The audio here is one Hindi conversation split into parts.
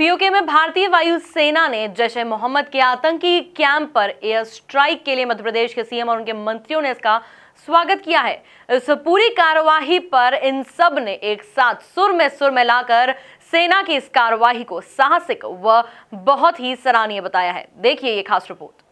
पीओके में भारतीय वायुसेना ने जैश-ए-मोहम्मद के आतंकी कैंप पर एयर स्ट्राइक के लिए मध्य प्रदेश के सीएम और उनके मंत्रियों ने इसका स्वागत किया है। इस पूरी कार्यवाही पर इन सब ने एक साथ सुर में मिलाकर सेना की इस कार्यवाही को साहसिक व बहुत ही सराहनीय बताया है। देखिए ये खास रिपोर्ट।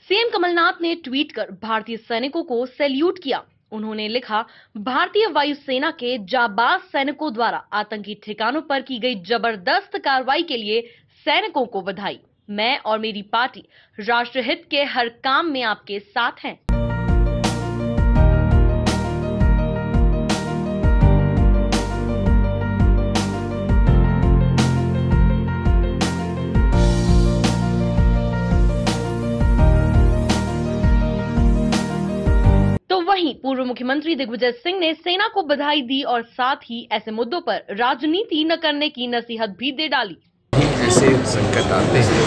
सीएम कमलनाथ ने ट्वीट कर भारतीय सैनिकों को सैल्यूट किया। उन्होंने लिखा, भारतीय वायुसेना के जाबाज सैनिकों द्वारा आतंकी ठिकानों पर की गई जबरदस्त कार्रवाई के लिए सैनिकों को बधाई। मैं और मेरी पार्टी राष्ट्रहित के हर काम में आपके साथ हैं। वहीं पूर्व मुख्यमंत्री दिग्विजय सिंह ने सेना को बधाई दी और साथ ही ऐसे मुद्दों पर राजनीति न करने की नसीहत भी दे डाली। ऐसे संकट आते हैं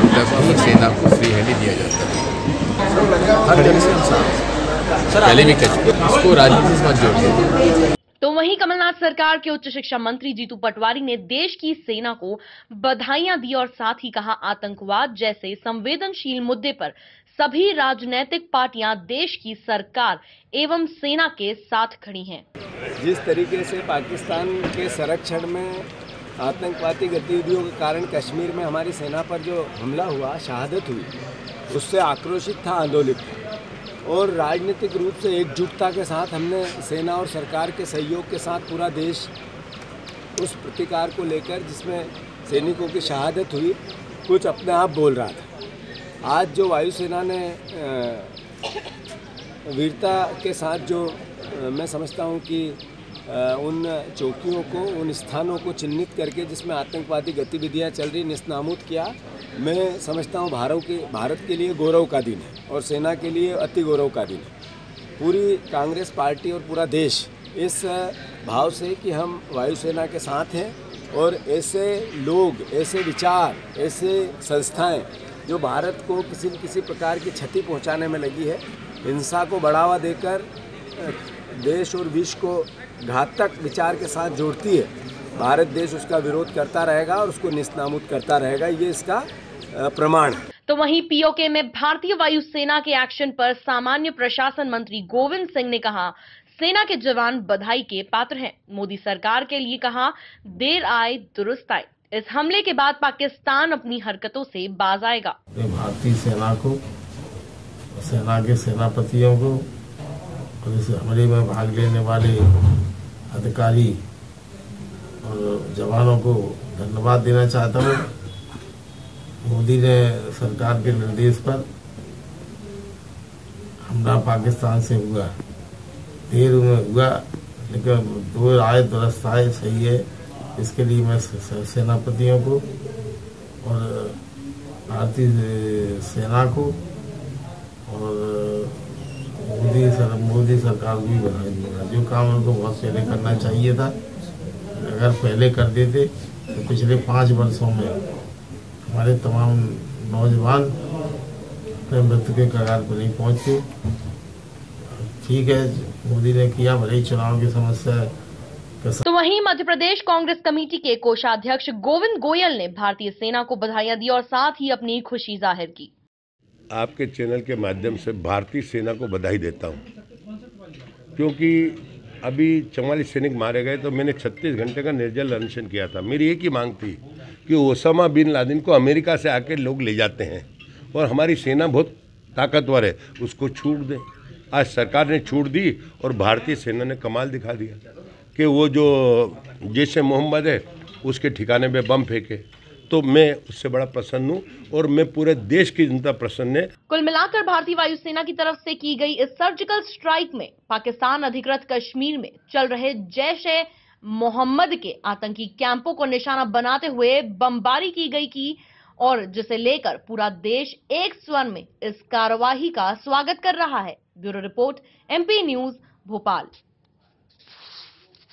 तब भी सेना को फ्री हैंड दिया जाता है। हर जगह से इंसान पहले भी कच इसको राजनीति से मत जोड़िए। तो वहीं कमलनाथ सरकार के उच्च शिक्षा मंत्री जीतू पटवारी ने देश की सेना को बधाइयां दी और साथ ही कहा, आतंकवाद जैसे संवेदनशील मुद्दे पर सभी राजनीतिक पार्टियां देश की सरकार एवं सेना के साथ खड़ी हैं। जिस तरीके से पाकिस्तान के संरक्षण में आतंकवादी गतिविधियों के कारण कश्मीर में हमारी सेना पर जो हमला हुआ, शहादत हुई, उससे आक्रोशित था, आंदोलित था और राजनीतिक रूप से एकजुटता के साथ हमने सेना और सरकार के सहयोग के साथ पूरा देश उस प्रतिकार को लेकर जिसमें सैनिकों की शहादत हुई कुछ अपने आप बोल रहा था। आज जो वायुसेना ने वीरता के साथ जो मैं समझता हूं कि उन चौकियों को, उन स्थानों को चिन्हित करके जिसमें आतंकवादी गतिविधियां चल रही, निस्नाबूद किया, मैं समझता हूं भारत के लिए गौरव का दिन है और सेना के लिए अति गौरव का दिन है। पूरी कांग्रेस पार्टी और पूरा देश इस भाव से कि हम वायुसेना के साथ हैं और ऐसे लोग, ऐसे विचार, ऐसे संस्थाएं जो भारत को किसी न किसी प्रकार की क्षति पहुंचाने में लगी है, हिंसा को बढ़ावा देकर देश और विश्व को घातक विचार के साथ जोड़ती है, भारत देश उसका विरोध करता रहेगा और उसको निस्नाबूद करता रहेगा। ये इसका प्रमाण है। तो वहीं पीओके में भारतीय वायुसेना के एक्शन पर सामान्य प्रशासन मंत्री गोविंद सिंह ने कहा, सेना के जवान बधाई के पात्र हैं। मोदी सरकार के लिए कहा, देर आए दुरुस्त आए। इस हमले के बाद पाकिस्तान अपनी हरकतों से बाज आएगा। भारतीय सेना को, सेना के सेनापतियों को और इस हमले में भाग लेने वाले अधिकारी और जवानों को धन्यवाद देना चाहता हूँ। मोदी ने सरकार के निर्देश पर हमला पाकिस्तान से हुआ, देर में हुआ, लेकिन दूर आए दुरुस्त आए, सही है। इसके लिए मैं सेनापतियों को और भारतीय सेना को और मोदी सरकार को भी बधाई दूंगा। जो काम उनको बहुत पहले करना चाहिए था, अगर पहले कर देते तो पिछले 5 वर्षों में हमारे तमाम नौजवान अपने मृत्यु के कगार पर नहीं पहुंचते। ठीक है, मोदी ने किया, भले ही चुनाव की समस्या है। तो वहीं मध्य प्रदेश कांग्रेस कमेटी के कोषाध्यक्ष गोविंद गोयल ने भारतीय सेना को बधाइयां दी और साथ ही अपनी खुशी जाहिर की। आपके चैनल के माध्यम से भारतीय सेना को बधाई देता हूं, क्योंकि अभी 44 सैनिक मारे गए तो मैंने 36 घंटे का निर्जल अनशन किया था। मेरी एक ही मांग थी कि ओसामा बिन लादेन को अमेरिका से आके लोग ले जाते हैं और हमारी सेना बहुत ताकतवर है, उसको छूट दें। आज सरकार ने छूट दी और भारतीय सेना ने कमाल दिखा दिया कि वो जो जैश-ए-मोहम्मद है उसके ठिकाने पे बम फेंके। तो मैं उससे बड़ा प्रसन्न हूँ और मैं पूरे देश की जनता प्रसन्न है। कुल मिलाकर भारतीय वायुसेना की तरफ से की गई इस सर्जिकल स्ट्राइक में पाकिस्तान अधिकृत कश्मीर में चल रहे जैश-ए-मोहम्मद के आतंकी कैंपों को निशाना बनाते हुए बमबारी की गई और जिसे लेकर पूरा देश एक स्वर में इस कार्यवाही का स्वागत कर रहा है। Bureau report, MP news, Bhopal.